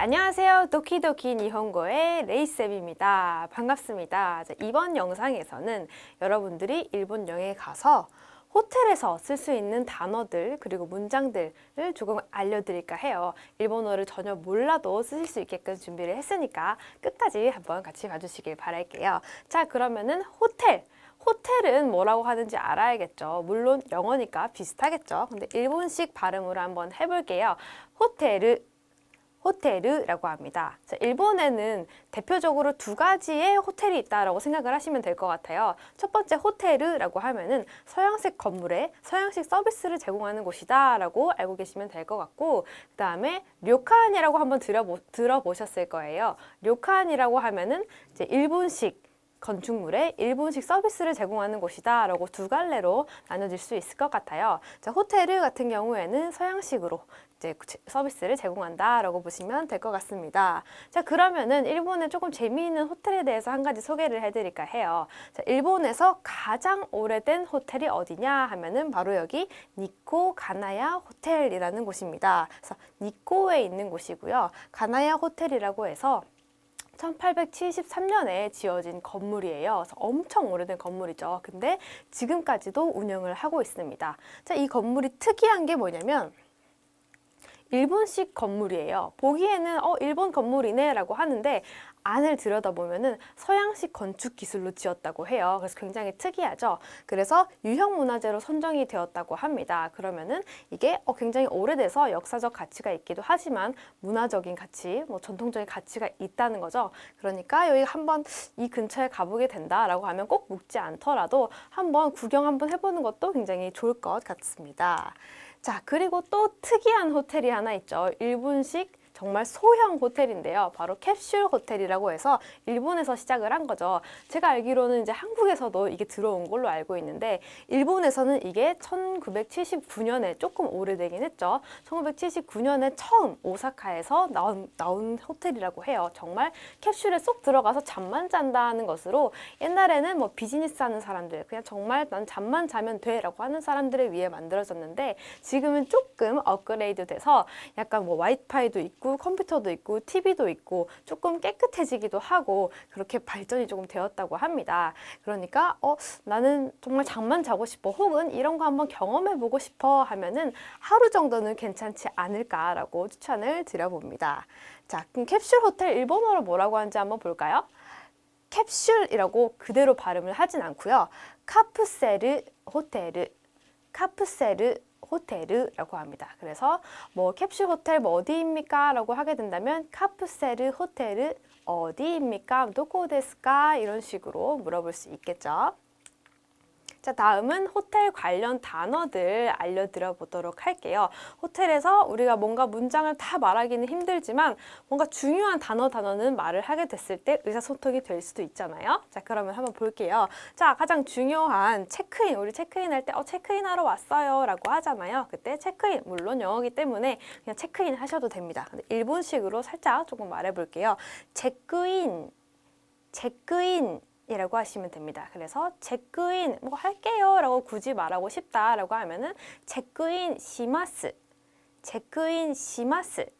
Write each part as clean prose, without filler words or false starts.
안녕하세요. 도키도키 니혼고의 레이쌤입니다. 반갑습니다. 이번 영상에서는 여러분들이 일본 여행에 가서 호텔에서 쓸 수 있는 단어들 그리고 문장들을 조금 알려드릴까 해요. 일본어를 전혀 몰라도 쓰실 수 있게끔 준비를 했으니까 끝까지 한번 같이 봐주시길 바랄게요. 자, 그러면은 호텔은 뭐라고 하는지 알아야겠죠. 물론 영어니까 비슷하겠죠. 근데 일본식 발음으로 한번 해볼게요. 호테르라고 합니다. 자, 일본에는 대표적으로 두 가지의 호텔이 있다라고 생각을 하시면 될 것 같아요. 첫 번째 호테르라고 하면은 서양식 건물에 서양식 서비스를 제공하는 곳이다라고 알고 계시면 될 것 같고, 그 다음에 료칸이라고 한번 들어보셨을 거예요. 료칸이라고 하면은 이제 일본식 건축물에 일본식 서비스를 제공하는 곳이다 라고 두 갈래로 나눠질 수 있을 것 같아요. 자, 호텔 같은 경우에는 서양식으로 이제 서비스를 제공한다 라고 보시면 될 것 같습니다. 자, 그러면은 일본의 조금 재미있는 호텔에 대해서 한 가지 소개를 해드릴까 해요. 자, 일본에서 가장 오래된 호텔이 어디냐 하면은 바로 여기 니코 가나야 호텔이라는 곳입니다. 그래서 니코에 있는 곳이고요. 가나야 호텔이라고 해서 1873년에 지어진 건물이에요. 그래서 엄청 오래된 건물이죠. 근데 지금까지도 운영을 하고 있습니다. 자, 이 건물이 특이한 게 뭐냐면 일본식 건물이에요. 보기에는 일본 건물이네 라고 하는데 안을 들여다보면은 서양식 건축 기술로 지었다고 해요. 그래서 굉장히 특이하죠. 그래서 유형문화재로 선정이 되었다고 합니다. 그러면은 이게 굉장히 오래돼서 역사적 가치가 있기도 하지만 문화적인 가치, 전통적인 가치가 있다는 거죠. 그러니까 여기 한번 이 근처에 가보게 된다라고 하면 꼭 묵지 않더라도 한번 구경 한번 해보는 것도 굉장히 좋을 것 같습니다. 자, 그리고 또 특이한 호텔이 하나 있죠. 일본식 정말 소형 호텔인데요. 바로 캡슐 호텔이라고 해서 일본에서 시작을 한 거죠. 제가 알기로는 이제 한국에서도 이게 들어온 걸로 알고 있는데 일본에서는 이게 1979년에 조금 오래되긴 했죠. 1979년에 처음 오사카에서 나온 호텔이라고 해요. 정말 캡슐에 쏙 들어가서 잠만 잔다는 것으로 옛날에는 비즈니스 하는 사람들, 그냥 정말 난 잠만 자면 돼 라고 하는 사람들을 위해 만들어졌는데 지금은 조금 업그레이드 돼서 약간 와이파이도 있고 컴퓨터도 있고 TV도 있고 조금 깨끗해지기도 하고 그렇게 발전이 조금 되었다고 합니다. 그러니까 나는 정말 잠만 자고 싶어 혹은 이런 거 한번 경험해보고 싶어 하면은 하루 정도는 괜찮지 않을까라고 추천을 드려봅니다. 자, 그럼 캡슐 호텔 일본어로 뭐라고 하는지 한번 볼까요? 캡슐이라고 그대로 발음을 하진 않고요. 카프세르 호테르라고 합니다. 그래서 캡슐 호텔 어디입니까? 라고 하게 된다면 카프세르 호텔 어디입니까? 도코 데스까? 이런 식으로 물어볼 수 있겠죠. 자, 다음은 호텔 관련 단어들 알려드려 보도록 할게요. 호텔에서 우리가 뭔가 문장을 다 말하기는 힘들지만 뭔가 중요한 단어는 말을 하게 됐을 때 의사소통이 될 수도 있잖아요. 자, 그러면 한번 볼게요. 자, 가장 중요한 체크인, 우리 체크인할 때 체크인하러 왔어요 라고 하잖아요. 그때 체크인, 물론 영어이기 때문에 그냥 체크인 하셔도 됩니다. 근데 일본식으로 살짝 조금 말해볼게요. 체크인 이라고 하시면 됩니다. 그래서 체크인 할게요 라고 굳이 말하고 싶다 라고 하면은 체크인 시마스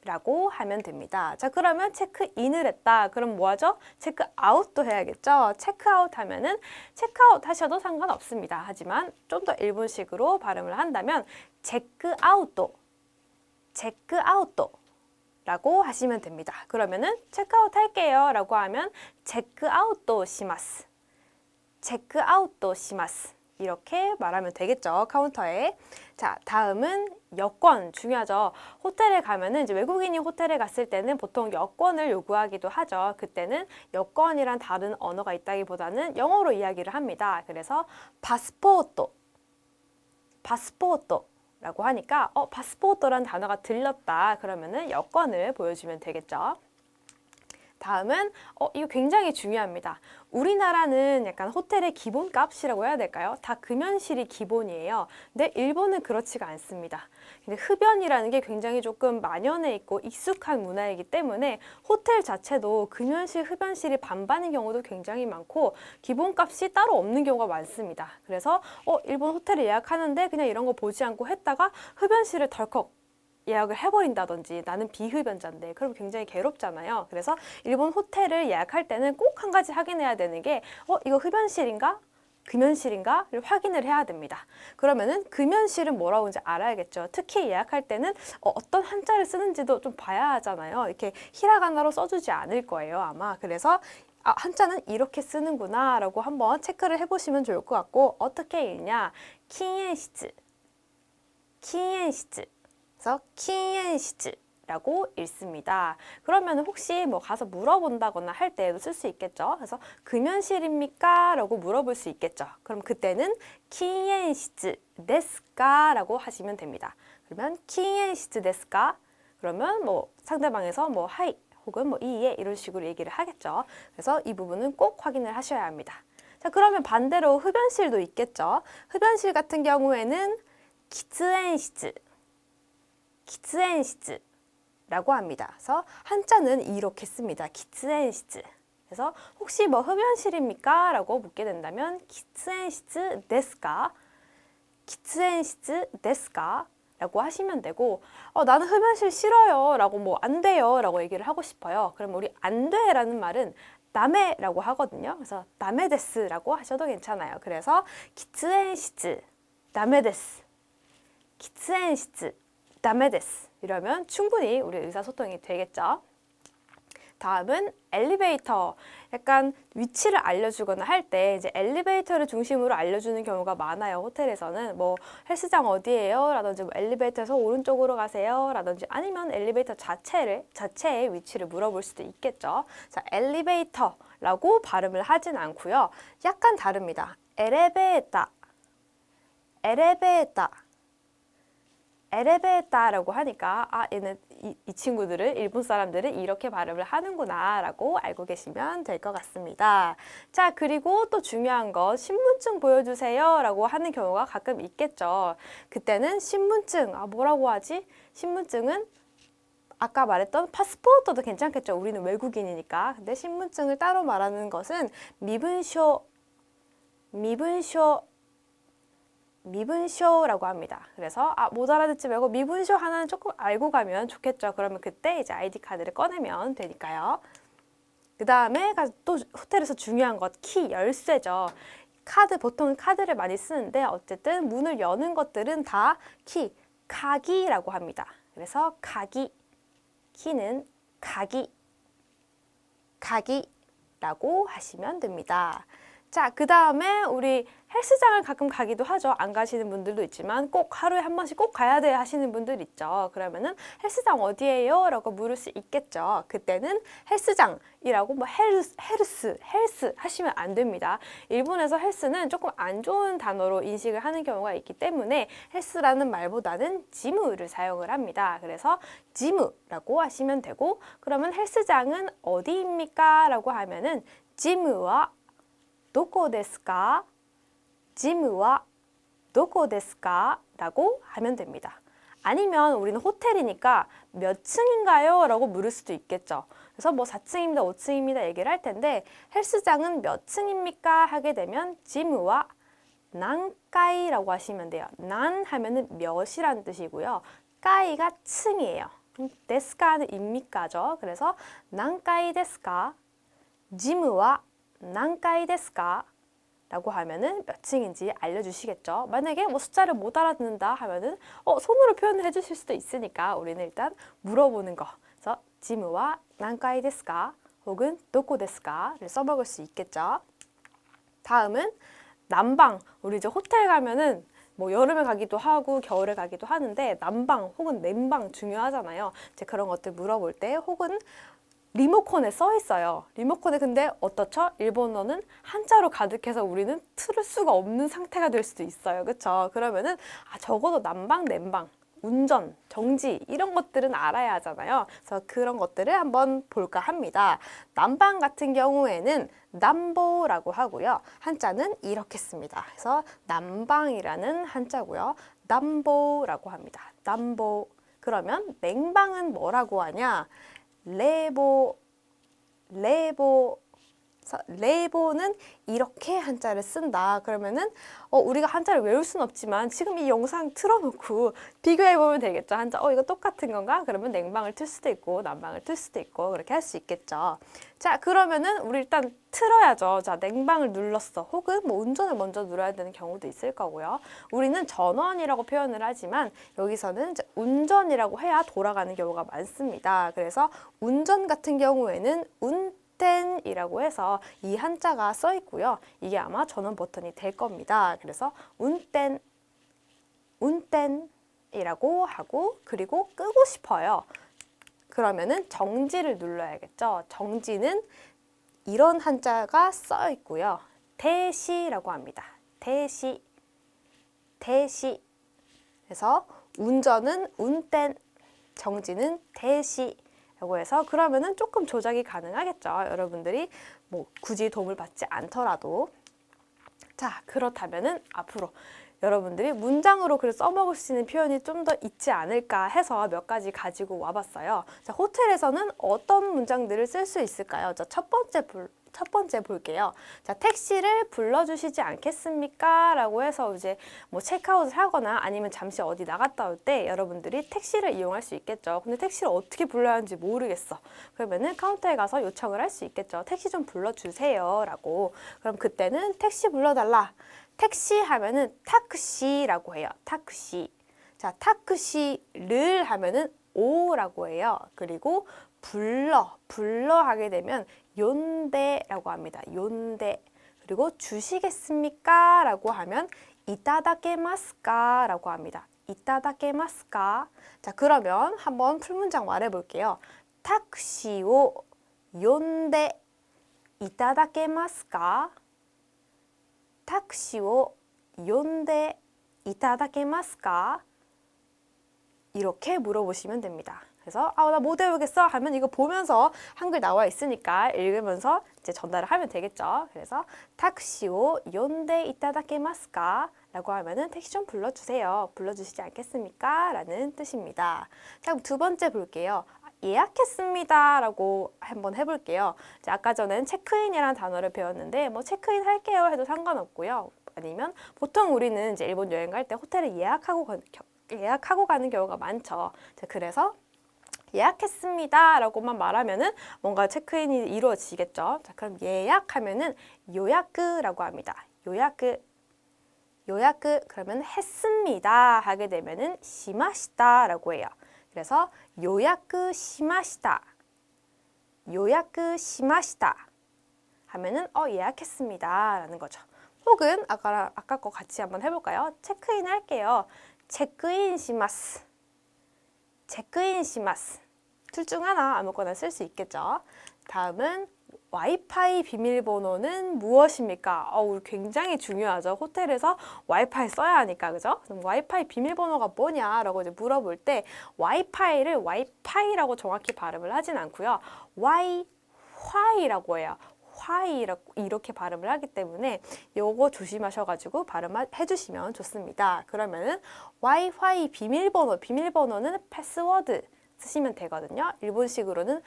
라고 하면 됩니다. 자, 그러면 체크인을 했다. 그럼 뭐 하죠? 체크아웃도 해야겠죠? 체크아웃 하면은 체크아웃 하셔도 상관없습니다. 하지만 좀 더 일본식으로 발음을 한다면 체크아웃도 라고 하시면 됩니다. 그러면은 체크아웃 할게요 라고 하면 체크아웃도 시마스 이렇게 말하면 되겠죠, 카운터에. 자, 다음은 여권 중요하죠. 호텔에 가면은 이제 외국인이 호텔에 갔을 때는 보통 여권을 요구하기도 하죠. 그때는 여권이란 다른 언어가 있다기보다는 영어로 이야기를 합니다. 그래서 파스포토 라고 하니까 파스포토라는 단어가 들렸다 그러면은 여권을 보여주면 되겠죠. 다음은 이거 굉장히 중요합니다. 우리나라는 약간 호텔의 기본값이라고 해야 될까요? 다 금연실이 기본이에요. 근데 일본은 그렇지가 않습니다. 근데 흡연이라는 게 굉장히 조금 만연해 있고 익숙한 문화이기 때문에 호텔 자체도 금연실, 흡연실이 반반인 경우도 굉장히 많고 기본값이 따로 없는 경우가 많습니다. 그래서 일본 호텔을 예약하는데 그냥 이런 거 보지 않고 했다가 흡연실을 덜컥 예약을 해버린다든지 나는 비흡연자인데 그럼 굉장히 괴롭잖아요. 그래서 일본 호텔을 예약할 때는 꼭 한 가지 확인해야 되는 게 이거 흡연실인가? 금연실인가를 확인을 해야 됩니다. 그러면은 금연실은 뭐라고 하는지 알아야겠죠. 특히 예약할 때는 어떤 한자를 쓰는지도 좀 봐야 하잖아요. 이렇게 히라가나로 써주지 않을 거예요, 아마. 그래서 한자는 이렇게 쓰는구나 라고 한번 체크를 해보시면 좋을 것 같고, 어떻게 읽냐? 키엔시츠, 키엔시츠. 그래서 키엔시츠라고 읽습니다. 그러면 혹시 뭐 가서 물어본다거나 할 때에도 쓸 수 있겠죠. 그래서 금연실입니까? 라고 물어볼 수 있겠죠. 그럼 그때는 키엔시츠 데스까? 라고 하시면 됩니다. 그러면 키엔시츠 데스까? 그러면 뭐 상대방에서 뭐 하이 혹은 뭐 이에 이런 식으로 얘기를 하겠죠. 그래서 이 부분은 꼭 확인을 하셔야 합니다. 자, 그러면 반대로 흡연실도 있겠죠. 흡연실 같은 경우에는 기츠엔시츠, 기츠엔시츠라고 합니다. 그래서 한자는 이렇게 씁니다. 기츠엔시츠. 그래서 혹시 뭐 흡연실입니까? 라고 묻게 된다면 기츠엔시츠 데스까? 기츠엔시츠 데스까? 라고 하시면 되고, 나는 흡연실 싫어요 라고 뭐 안 돼요 라고 얘기를 하고 싶어요. 그럼 우리 안 돼 라는 말은 다메라고 하거든요. 그래서 다메데스라고 하셔도 괜찮아요. 그래서 기츠엔시츠 다메데스, 기츠엔시츠 다메데스 이러면 충분히 우리 의사소통이 되겠죠. 다음은 엘리베이터. 약간 위치를 알려주거나 할 때 이제 엘리베이터를 중심으로 알려주는 경우가 많아요. 호텔에서는 뭐 헬스장 어디예요? 라든지 뭐 엘리베이터에서 오른쪽으로 가세요? 라든지 아니면 엘리베이터 자체의 위치를 물어볼 수도 있겠죠. 자, 엘리베이터라고 발음을 하진 않고요. 약간 다릅니다. 엘리베이터, 엘리베이터. 엘리베이터라고 하니까 얘는 이 친구들을 일본 사람들은 이렇게 발음을 하는구나 라고 알고 계시면 될 것 같습니다. 자, 그리고 또 중요한 거 신분증 보여주세요 라고 하는 경우가 가끔 있겠죠. 그때는 신분증, 뭐라고 하지? 신분증은 아까 말했던 파스포르트도 괜찮겠죠. 우리는 외국인이니까. 근데 신분증을 따로 말하는 것은 미분쇼라고 합니다. 그래서 못 알아듣지 말고 미분쇼 하나는 조금 알고 가면 좋겠죠. 그러면 그때 이제 아이디 카드를 꺼내면 되니까요. 그 다음에 또 호텔에서 중요한 것, 키, 열쇠죠. 보통 카드를 많이 쓰는데 어쨌든 문을 여는 것들은 다 키, 카기라고 합니다. 그래서 카기, 키는 카기라고 하시면 됩니다. 자, 그 다음에 우리 헬스장을 가끔 가기도 하죠. 안 가시는 분들도 있지만 꼭 하루에 한 번씩 꼭 가야 돼 하시는 분들 있죠. 그러면은 헬스장 어디예요? 라고 물을 수 있겠죠. 그때는 헬스장이라고 뭐 헬스 하시면 안 됩니다. 일본에서 헬스는 조금 안 좋은 단어로 인식을 하는 경우가 있기 때문에 헬스라는 말보다는 지무를 사용을 합니다. 그래서 지무라고 하시면 되고, 그러면 헬스장은 어디입니까? 라고 하면은 지무와 どこですか? 짐와 どこですか? 라고 하면 됩니다. 아니면 우리는 호텔이니까 몇 층인가요? 라고 물을 수도 있겠죠. 그래서 뭐 4층입니다, 5층입니다 얘기를 할 텐데 헬스장은 몇 층입니까? 하게 되면 짐와 난까이라고 하시면 돼요. 난 하면은 몇이란 뜻이고요. 까이가 층이에요. 데스카는 입니까죠. 그래서 난까이 데스까? 짐와 난까이 데스까? 라고 하면은 몇 층인지 알려주시겠죠. 만약에 뭐 숫자를 못 알아듣는다 하면은 손으로 표현을 해주실 수도 있으니까 우리는 일단 물어보는 거. 그래서 짐와 난까이 데스까? 혹은 도코 데스까를 써먹을 수 있겠죠. 다음은 난방. 우리 이제 호텔 가면은 뭐 여름에 가기도 하고 겨울에 가기도 하는데 난방 혹은 냉방 중요하잖아요. 이제 그런 것들 물어볼 때 혹은 리모컨에 써 있어요. 리모컨에 근데 어떻죠? 일본어는 한자로 가득해서 우리는 틀을 수가 없는 상태가 될 수도 있어요. 그렇죠? 그러면은 적어도 난방, 냉방, 운전, 정지 이런 것들은 알아야 하잖아요. 그래서 그런 것들을 한번 볼까 합니다. 난방 같은 경우에는 남보라고 하고요. 한자는 이렇게 씁니다. 그래서 난방이라는 한자고요. 남보라고 합니다. 남보. 그러면 냉방은 뭐라고 하냐? 레보 그래서 레보는 이렇게 한자를 쓴다. 그러면은 우리가 한자를 외울 수는 없지만 지금 이 영상 틀어놓고 비교해보면 되겠죠. 한자 이거 똑같은 건가? 그러면 냉방을 틀 수도 있고 난방을 틀 수도 있고 그렇게 할 수 있겠죠. 자, 그러면은 우리 일단 틀어야죠. 자, 냉방을 눌렀어. 혹은 뭐 운전을 먼저 눌러야 되는 경우도 있을 거고요. 우리는 전원이라고 표현을 하지만 여기서는 이제 운전이라고 해야 돌아가는 경우가 많습니다. 그래서 운전 같은 경우에는 운텐이라고 해서 이 한자가 써 있고요. 이게 아마 전원 버튼이 될 겁니다. 그래서 운텐이라고 하고 그리고 끄고 싶어요. 그러면은 정지를 눌러야겠죠. 정지는 이런 한자가 써 있고요. 대시라고 합니다. 대시. 그래서 운전은 운텐, 정지는 대시라고 해서 그러면은 조금 조작이 가능하겠죠. 여러분들이 뭐 굳이 도움을 받지 않더라도. 자, 그렇다면은 앞으로 여러분들이 문장으로 글을 써먹을 수 있는 표현이 좀 더 있지 않을까 해서 몇 가지 가지고 와봤어요. 자, 호텔에서는 어떤 문장들을 쓸 수 있을까요? 자, 첫 번째 볼게요. 자, 택시를 불러주시지 않겠습니까? 라고 해서 이제 뭐 체크아웃을 하거나 아니면 잠시 어디 나갔다 올 때 여러분들이 택시를 이용할 수 있겠죠. 근데 택시를 어떻게 불러야 하는지 모르겠어. 그러면은 카운터에 가서 요청을 할 수 있겠죠. 택시 좀 불러주세요. 라고. 그럼 그때는 택시 불러달라. 택시 하면은 타크시라고 해요. 타크시. 자, 타크시를 하면은 오라고 해요. 그리고 불러 하게 되면 요데라고 합니다. 요데. 그리고 주시겠습니까? 라고 하면 이타다케마스까? 라고 합니다. 이타다케마스까? 자, 그러면 한번 풀문장 말해볼게요. 택시を 呼んで 이타다케마스까? 택시を 呼んで 이타다케마스까? 이렇게 물어보시면 됩니다. 그래서 나 못 외우겠어 하면 이거 보면서 한글 나와 있으니까 읽으면서 이제 전달을 하면 되겠죠. 그래서 택시を 呼んで 이타다케마스까? 라고 하면은 택시 좀 불러주세요. 불러주시지 않겠습니까? 라는 뜻입니다. 자, 그럼 두 번째 볼게요. 예약했습니다 라고 한번 해볼게요. 자, 아까 전엔 체크인이라는 단어를 배웠는데 뭐 체크인 할게요 해도 상관없고요. 아니면 보통 우리는 이제 일본 여행 갈 때 호텔을 예약하고 가는 경우가 많죠. 자, 그래서 예약했습니다 라고만 말하면은 뭔가 체크인이 이루어지겠죠. 자, 그럼 예약하면은 요약라고 합니다. 요약 그러면 했습니다 하게 되면은 시마시다 라고 해요. 그래서 요약 시마시다 하면은 예약했습니다 라는 거죠. 혹은 아까 거 같이 한번 해볼까요? 체크인 할게요. 체크인 시마스. 둘 중 하나 아무거나 쓸 수 있겠죠. 다음은 와이파이 비밀번호는 무엇입니까? 우리 굉장히 중요하죠. 호텔에서 와이파이 써야 하니까, 그죠? 그럼 와이파이 비밀번호가 뭐냐라고 이제 물어볼 때 와이파이를 와이파이라고 정확히 발음을 하진 않고요. 와이화이라고 해요. 화이라고 이렇게 발음을 하기 때문에 요거 조심하셔가지고 발음해 주시면 좋습니다. 그러면은 와이파이 비밀번호는 패스워드 쓰시면 되거든요. 일본식으로는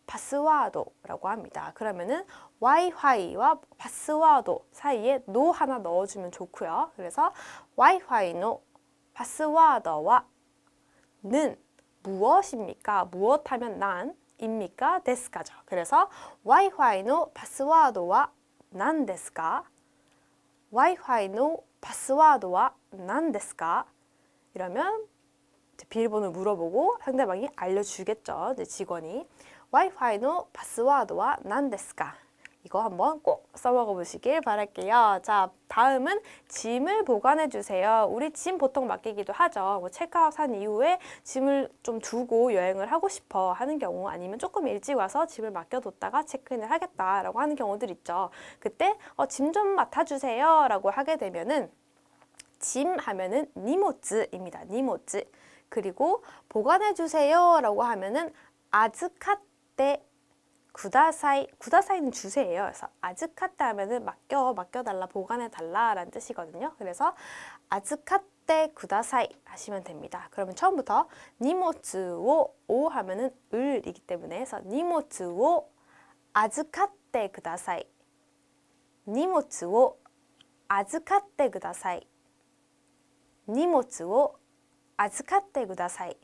파스와도라고 합니다. 그러면은 와이파이와 파스와도 사이에 노 하나 넣어주면 좋고요. 그래서 와이파이의 파스와드와는 무엇입니까? 무엇하면 난 입니까? 데스까죠. 그래서 와이파이의 파스와드와 난 데스까? 와이파이의 파스와드와 난 데스까? 이러면 비밀번호를 물어보고 상대방이 알려주겠죠. 이제 직원이 와이파이의 파스와드와 난 데스까? 이거 한번 꼭 써먹어 보시길 바랄게요. 자, 다음은 짐을 보관해 주세요. 우리 짐 보통 맡기기도 하죠. 뭐 체크아웃 한 이후에 짐을 좀 두고 여행을 하고 싶어 하는 경우 아니면 조금 일찍 와서 짐을 맡겨뒀다가 체크인을 하겠다라고 하는 경우들 있죠. 그때 짐 좀 맡아주세요 라고 하게 되면은 짐 하면은 니모츠입니다. 니모츠. 그리고 보관해 주세요 라고 하면은 아즈카떼 구다사이는 주세요. 그래서 아즈카떼 하면은 맡겨달라, 보관해달라 라는 뜻이거든요. 그래서 아즈카떼 구다사이 하시면 됩니다. 그러면 처음부터 니모츠오 오 하면은 을이기 때문에 해서 니모츠오 預かってください。荷物を預かってください。荷物を預かってください.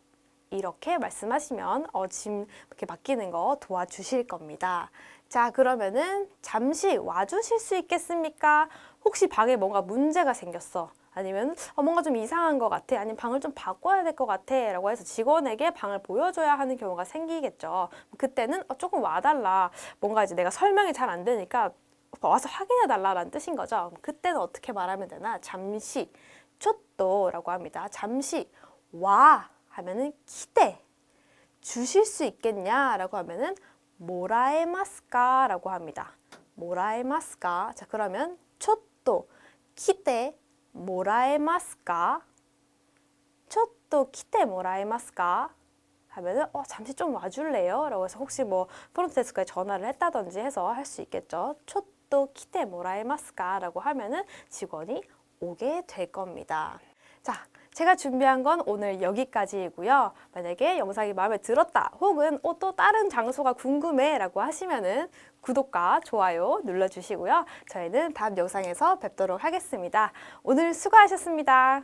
이렇게 말씀하시면 짐 이렇게 맡기는 거 도와주실 겁니다. 자, 그러면은 잠시 와주실 수 있겠습니까? 혹시 방에 뭔가 문제가 생겼어. 아니면 뭔가 좀 이상한 것 같아. 아니면 방을 좀 바꿔야 될 것 같아. 라고 해서 직원에게 방을 보여줘야 하는 경우가 생기겠죠. 그때는 조금 와달라. 뭔가 이제 내가 설명이 잘 안 되니까 와서 확인해 달라라는 뜻인 거죠. 그때는 어떻게 말하면 되나? 잠시, 초또라고 합니다. 잠시 와 하면은 기대 주실 수 있겠냐라고 하면은 모라에마스까 라고 합니다. 모라에마스까. 자, 그러면 초또 기대 모라에마스까? 초또 기대 모라에마스까? 하면은 잠시 좀 와줄래요? 라고 해서 혹시 뭐 프론트데스크에 전화를 했다든지 해서 할 수 있겠죠. 초또 기대 모라에마스까? 라고 하면은 직원이 오게 될 겁니다. 자, 제가 준비한 건 오늘 여기까지이고요. 만약에 영상이 마음에 들었다 혹은 또 다른 장소가 궁금해 라고 하시면은 구독과 좋아요 눌러주시고요. 저희는 다음 영상에서 뵙도록 하겠습니다. 오늘 수고하셨습니다.